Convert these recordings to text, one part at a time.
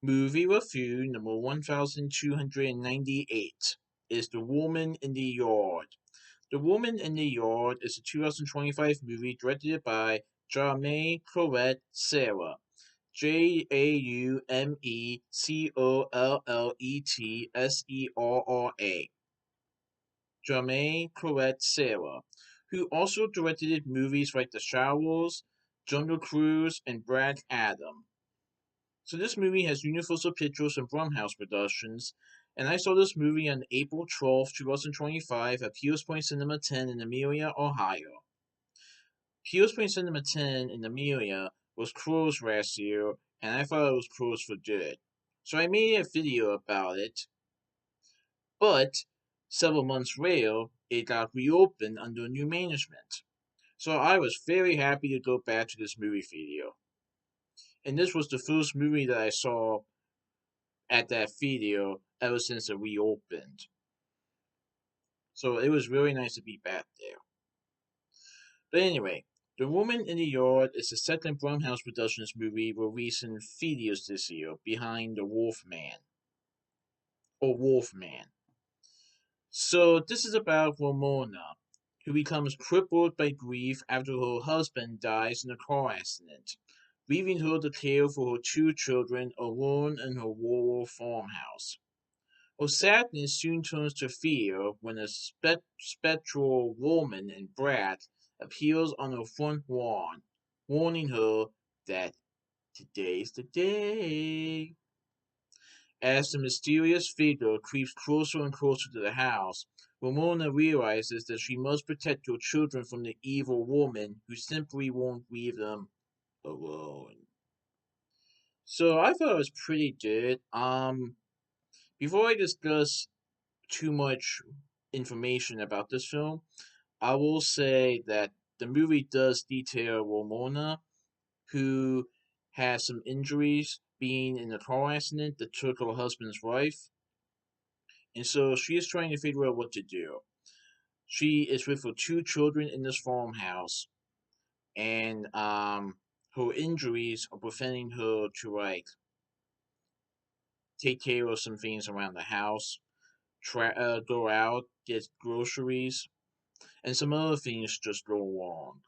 Movie review number 1298 is The Woman in the Yard. The Woman in the Yard is a 2025 movie directed by Jaume Collet Serra. JaumecolletSerra. Jaume Collet Serra, who also directed movies like The Showers, Jungle Cruise, and Black Adam. So this movie has Universal Pictures and Blumhouse Productions, and I saw this movie on April 12th, 2025 at Pierce Point Cinema 10 in Amelia, Ohio. Pierce Point Cinema 10 in Amelia was closed last year, and I thought it was closed for good. So I made a video about it, but several months later, it got reopened under new management. So I was very happy to go back to this movie video. And this was the first movie that I saw at that video ever since it reopened. So it was really nice to be back there. But anyway, The Woman in the Yard is the second Blumhouse Productions movie released in theaters this year, behind The Wolfman. Or Wolfman. So this is about Ramona, who becomes crippled by grief after her husband dies in a car accident, leaving her to care for her two children alone in her rural farmhouse. Her sadness soon turns to fear when a spectral woman in black appears on her front lawn, warning her that today's the day. As the mysterious figure creeps closer and closer to the house, Ramona realizes that she must protect her children from the evil woman who simply won't leave them alone. So I thought it was pretty good. Before I discuss too much information about this film, I will say that the movie does detail Ramona, who has some injuries being in a car accident that took her husband's life, and so she is trying to figure out what to do. She is with her two children in this farmhouse, and her injuries are preventing her to take care of some things around the house, go out, get groceries, and some other things just go wrong.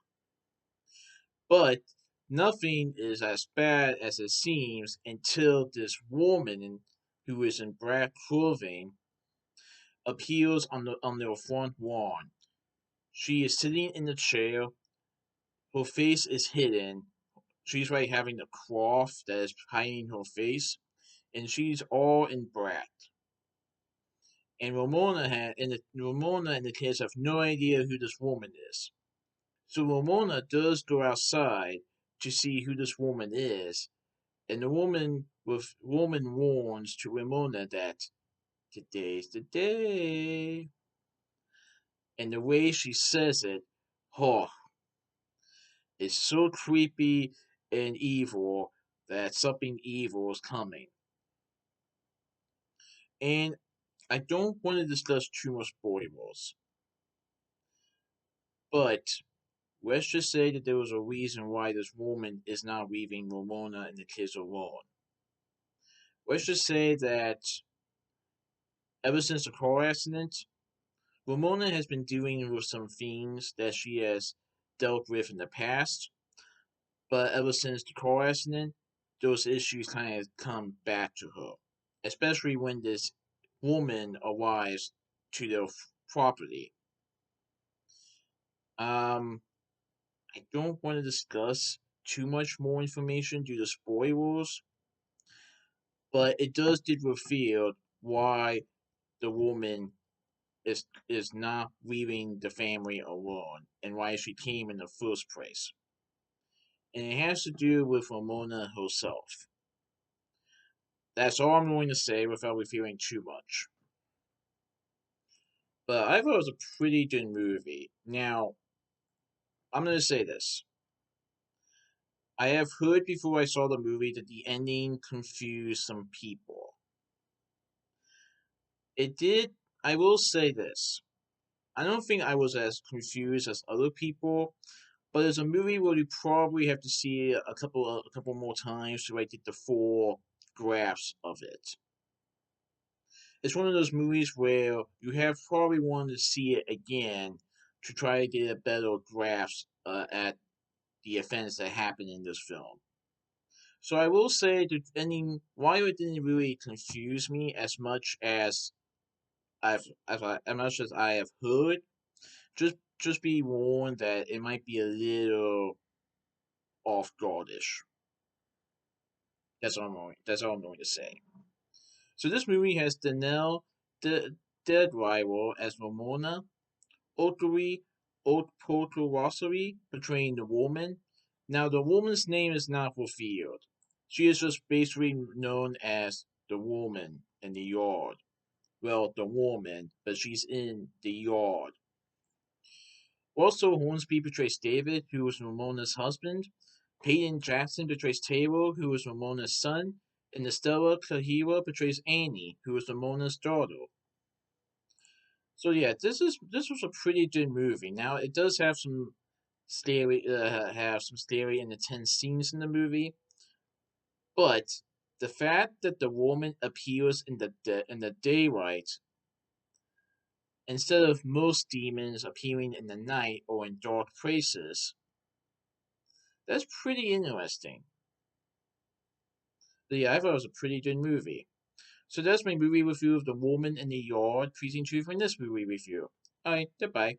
But nothing is as bad as it seems until this woman who is in black clothing appears on their front lawn. She is sitting in the chair. Her face is hidden. She's having a cloth that is hiding her face, and she's all in black. And Ramona and the kids have no idea who this woman is. So Ramona does go outside to see who this woman is, and the woman warns to Ramona that today's the day. And the way she says it, oh, is so creepy and evil that something evil is coming. And I don't want to discuss too much spoilers, but let's just say that there was a reason why this woman is not leaving Ramona and the kids alone. Let's just say that ever since the car accident, Ramona has been dealing with some things that she has dealt with in the past, but ever since the car accident, those issues kind of come back to her, especially when this woman arrives to their property. Um, I don't want to discuss too much more information due to spoilers, but it does get revealed why the woman is not leaving the family alone and why she came in the first place. And it has to do with Ramona herself. That's all I'm going to say without revealing too much. But I thought it was a pretty good movie. Now, I'm going to say this. I have heard before I saw the movie that the ending confused some people. It did. I will say this. I don't think I was as confused as other people, but it's a movie where you probably have to see a couple more times to get the full drafts of it. It's one of those movies where you have probably wanted to see it again to try to get a better grasp at the events that happen in this film. So I will say the ending, while it didn't really confuse me as much as I have heard, just be warned that it might be a little off guardish. That's all I'm going to say. So this movie has Danelle the Dead Rival as Ramona, Oturi Otporosari portraying the woman. Now the woman's name is not revealed. She is just basically known as the woman in the yard. Well, the woman, but she's in the yard. Also, Hornsby portrays David, who was Ramona's husband. Peyton Jackson portrays Taylor, who was Ramona's son. And Estella Kahira portrays Annie, who was Ramona's daughter. So yeah, this was a pretty good movie. Now it does have some scary and intense scenes in the movie, but the fact that the woman appears in the daylight instead of most demons appearing in the night or in dark places, that's pretty interesting. But yeah, I thought it was a pretty good movie. So that's my movie review of The Woman in the Yard. Please tune for this movie review. Alright, goodbye.